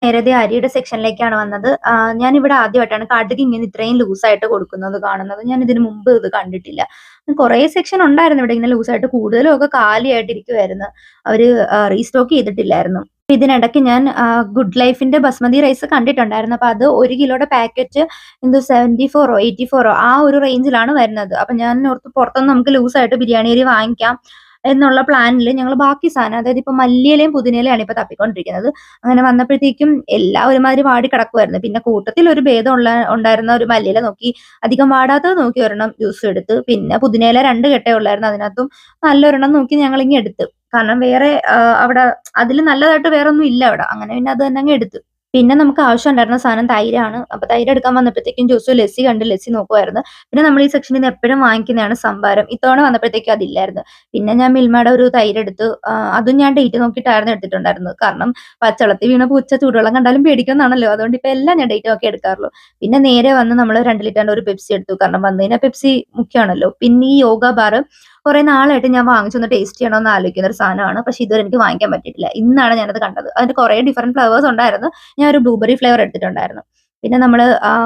നേരത്തെ അരിയുടെ സെക്ഷനിലേക്കാണ് വന്നത്. ഞാനിവിടെ ആദ്യമായിട്ടാണ് കടുക് ഇങ്ങനെ ഇത്രയും ലൂസായിട്ട് കൊടുക്കുന്നത് കാണുന്നത്. ഞാൻ ഇതിന് മുമ്പ് ഇത് കണ്ടിട്ടില്ല. കുറേ സെക്ഷൻ ഉണ്ടായിരുന്നു ഇവിടെ ഇങ്ങനെ ലൂസായിട്ട്. കൂടുതലും ഒക്കെ കാലിയായിട്ടിരിക്കുവായിരുന്നു. അവര് റീസ്റ്റോക്ക് ചെയ്തിട്ടില്ലായിരുന്നു. ഇതിനിടയ്ക്ക് ഞാൻ ഗുഡ് ലൈഫിന്റെ ബസ്മതി റൈസ് കണ്ടിട്ടുണ്ടായിരുന്നു. അപ്പൊ അത് 1 കിലോയുടെ പാക്കറ്റ് എന്തോ 74ഓ 84ഓ ആ ഒരു റേഞ്ചിലാണ് വരുന്നത്. അപ്പൊ ഞാൻ ഓർത്തു പുറത്തുനിന്ന് നമുക്ക് ലൂസായിട്ട് ബിരിയാണി അരി വാങ്ങിക്കാം എന്നുള്ള പ്ലാനിൽ ഞങ്ങൾ ബാക്കി സാധനം, അതായത് ഇപ്പൊ മല്ലിയിലയും പുതിനയിലയാണ് ഇപ്പൊ തപ്പിക്കൊണ്ടിരിക്കുന്നത്. അങ്ങനെ വന്നപ്പോഴത്തേക്കും എല്ലാം ഒരുമാതിരി വാടി കിടക്കുമായിരുന്നു. പിന്നെ കൂട്ടത്തിൽ ഒരു ഭേദം ഉണ്ടായിരുന്ന ഒരു മല്ലിയില നോക്കി, അധികം വാടാത്തത് നോക്കി ഒരെണ്ണം ജ്യൂസ് എടുത്ത്. പിന്നെ പുതിനയില 2 കെട്ടേ ഉള്ളായിരുന്നു. അതിനകത്തും നല്ലൊരെണ്ണം നോക്കി ഞങ്ങൾ ഇങ്ങ് എടുത്ത്. കാരണം വേറെ അവിടെ അതിൽ നല്ലതായിട്ട് വേറെ ഒന്നും ഇല്ല അവിടെ. അങ്ങനെ പിന്നെ അത് തന്നെ അങ്ങ് എടുത്തു. പിന്നെ നമുക്ക് ആവശ്യം ഉണ്ടായിരുന്ന സാധനം തൈരാണ്. അപ്പൊ തൈര് എടുക്കാൻ വന്നപ്പോഴത്തേക്കും ജോസു ലസ്സി കണ്ട് ലസ്സി നോക്കുമായിരുന്നു. പിന്നെ നമ്മൾ ഈ സെക്ഷനിൽ നിന്ന് എപ്പോഴും വാങ്ങിക്കുന്നതാണ് സംഭാരം. ഇത്തവണ വന്നപ്പോഴത്തേക്കും അതില്ലായിരുന്നു. പിന്നെ ഞാൻ മിൽമയുടെ ഒരു തൈര് എടുത്ത്. അതും ഞാൻ ഡേറ്റ് നോക്കിയിട്ടായിരുന്നു എടുത്തിട്ടുണ്ടായിരുന്നത്. കാരണം പച്ചവെള്ളത്തിൽ വീണ പൂച്ച ചൂടുവെള്ളം കണ്ടാലും പേടിക്കുന്നാണല്ലോ. അതുകൊണ്ട് ഇപ്പൊ എല്ലാം ഞാൻ ഡേറ്റ് നോക്കി എടുക്കാറുള്ളൂ. പിന്നെ നേരെ വന്ന് നമ്മൾ 2 ലിറ്ററിന്റെ ഒരു പെപ്സി എടുത്തു. കാരണം വന്നു കഴിഞ്ഞാൽ പെപ്സി മുഖ്യമാണല്ലോ. പിന്നെ ഈ യോഗ ബാർ കുറെ നാളായിട്ട് ഞാൻ വാങ്ങിച്ചൊന്ന് ടേസ്റ്റ് ചെയ്യണമെന്ന് ആലോചിക്കുന്ന ഒരു സാധനമാണ്. പക്ഷെ ഇതുവരെ എനിക്ക് വാങ്ങിക്കാൻ പറ്റിയിട്ടില്ല. ഇന്നാണ് ഞാനത് കണ്ടത്. അതിന്റെ കുറെ ഡിഫറെന്റ് ഫ്ലേവേഴ്സ് ഉണ്ടായിരുന്നു. ഞാൻ ഒരു ബ്ലൂബെറി ഫ്ലേവർ എടുത്തിട്ടുണ്ടായിരുന്നു. പിന്നെ നമ്മള്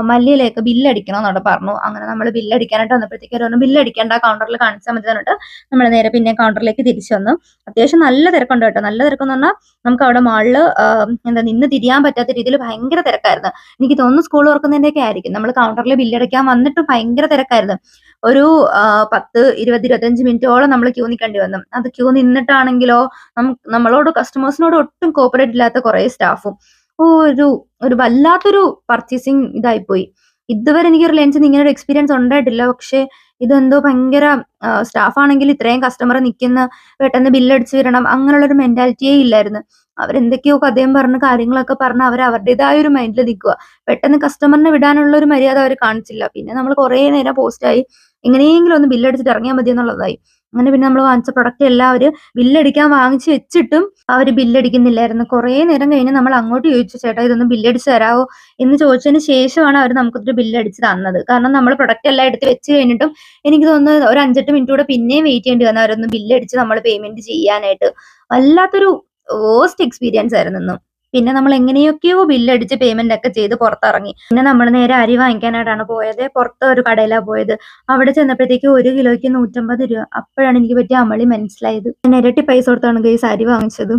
മല്ലിയിലയൊക്കെ ബില്ലടിക്കണം എന്നവിടെ പറഞ്ഞു. അങ്ങനെ നമ്മൾ ബില്ലടിക്കാനായിട്ട് വന്നപ്പോഴത്തേക്ക് ഒരു ബില്ലടിക്കേണ്ട, കൗണ്ടറിൽ കാണിച്ചാൽ മതി എന്നിട്ട് നമ്മൾ നേരെ പിന്നെ കൗണ്ടറിലേക്ക് തിരിച്ചു വന്നു. അത്യാവശ്യം നല്ല തിരക്കുണ്ട് കേട്ടോ. നല്ല തിരക്കെന്ന് പറഞ്ഞാൽ നമുക്ക് അവിടെ മാളില് എന്താ നിന്ന് തിരിയാൻ പറ്റാത്ത രീതിയിൽ ഭയങ്കര തിരക്കായിരുന്നു. എനിക്ക് തോന്നുന്നു സ്കൂൾ തുറക്കുന്നതിന്റെയൊക്കെ ആയിരിക്കും. നമ്മൾ കൗണ്ടറിൽ ബില്ലടിക്കാൻ വന്നിട്ട് ഭയങ്കര തിരക്കായിരുന്നു. ഒരു 10, 20, 25 മിനിറ്റോളം നമ്മൾ ക്യൂ നിൽക്കേണ്ടി വന്നു. അത് ക്യൂ നിന്നിട്ടാണെങ്കിലോ നമ്മളോട് കസ്റ്റമേഴ്സിനോട് ഒട്ടും കോപ്പറേറ്റ് ഇല്ലാത്ത കുറെ സ്റ്റാഫും. ഒരു ഒരു വല്ലാത്തൊരു പർച്ചേസിങ് ഇതായിപ്പോയി. ഇതുവരെ എനിക്ക് റിലയൻസിൽ ഇങ്ങനെ ഒരു എക്സ്പീരിയൻസ് ഉണ്ടായിട്ടില്ല. പക്ഷെ ഇതെന്തോ ഭയങ്കര സ്റ്റാഫ് ആണെങ്കിൽ ഇത്രയും കസ്റ്റമർ നിൽക്കുന്ന പെട്ടെന്ന് ബില്ലടിച്ച് വരണം അങ്ങനെയുള്ള ഒരു മെന്റാലിറ്റിയേ ഇല്ലായിരുന്നു. അവരെന്തൊക്കെയോ കഥയും പറഞ്ഞ് കാര്യങ്ങളൊക്കെ പറഞ്ഞ് അവർ അവരുടേതായ ഒരു മൈൻഡിൽ നിൽക്കുക. പെട്ടെന്ന് കസ്റ്റമറിനെ വിടാനുള്ള ഒരു മര്യാദ അവർ കാണിച്ചില്ല. പിന്നെ നമ്മൾ കുറെ നേരം പോസ്റ്റായി എങ്ങനെയെങ്കിലും ഒന്ന് ബില്ലടിച്ചിട്ട് ഇറങ്ങിയാൽ മതി എന്നുള്ളതായി. അങ്ങനെ പിന്നെ നമ്മൾ വാങ്ങിച്ച പ്രൊഡക്റ്റ് എല്ലാം അവര് ബില്ലടിക്കാൻ വാങ്ങിച്ചു വെച്ചിട്ടും അവര് ബില്ലടിക്കുന്നില്ലായിരുന്നു. കുറെ നേരം കഴിഞ്ഞ് നമ്മൾ അങ്ങോട്ട് ചോദിച്ചു, ചേട്ടാ ഇതൊന്ന് ബില്ലടിച്ച് തരാമോ എന്ന് ചോദിച്ചതിന് ശേഷമാണ് അവർ നമുക്കൊരു ബില്ലടിച്ച് തന്നത്. കാരണം നമ്മൾ പ്രൊഡക്റ്റ് എല്ലാം എടുത്ത് വെച്ച് കഴിഞ്ഞിട്ടും എനിക്ക് തോന്നുന്നു ഒരു 5-8 മിനിറ്റ് കൂടെ പിന്നെയും വെയിറ്റ് ചെയ്യേണ്ടി വന്നു അവരൊന്ന് ബില്ലടിച്ച് നമ്മൾ പേയ്മെന്റ് ചെയ്യാനായിട്ട്. വല്ലാത്തൊരു വേസ്റ്റ് എക്സ്പീരിയൻസ് ആയിരുന്നു ഇന്ന്. പിന്നെ നമ്മൾ എങ്ങനെയൊക്കെയോ ബില്ലടിച്ച് പേയ്മെന്റ് ഒക്കെ ചെയ്ത് പുറത്തിറങ്ങി. പിന്നെ നമ്മൾ നേരെ അരി വാങ്ങിക്കാനായിട്ടാണ് പോയത്. പുറത്ത് ഒരു കടയിലാണ് പോയത്. അവിടെ ചെന്നപ്പോഴത്തേക്ക് 1 കിലോയ്ക്ക് 150 രൂപ. അപ്പോഴാണ് എനിക്ക് പറ്റിയ അമളി മനസ്സിലായത്. ഞാൻ ഇരട്ടി പൈസ കൊടുത്താണ് ഗൈസ് അരി വാങ്ങിച്ചത്.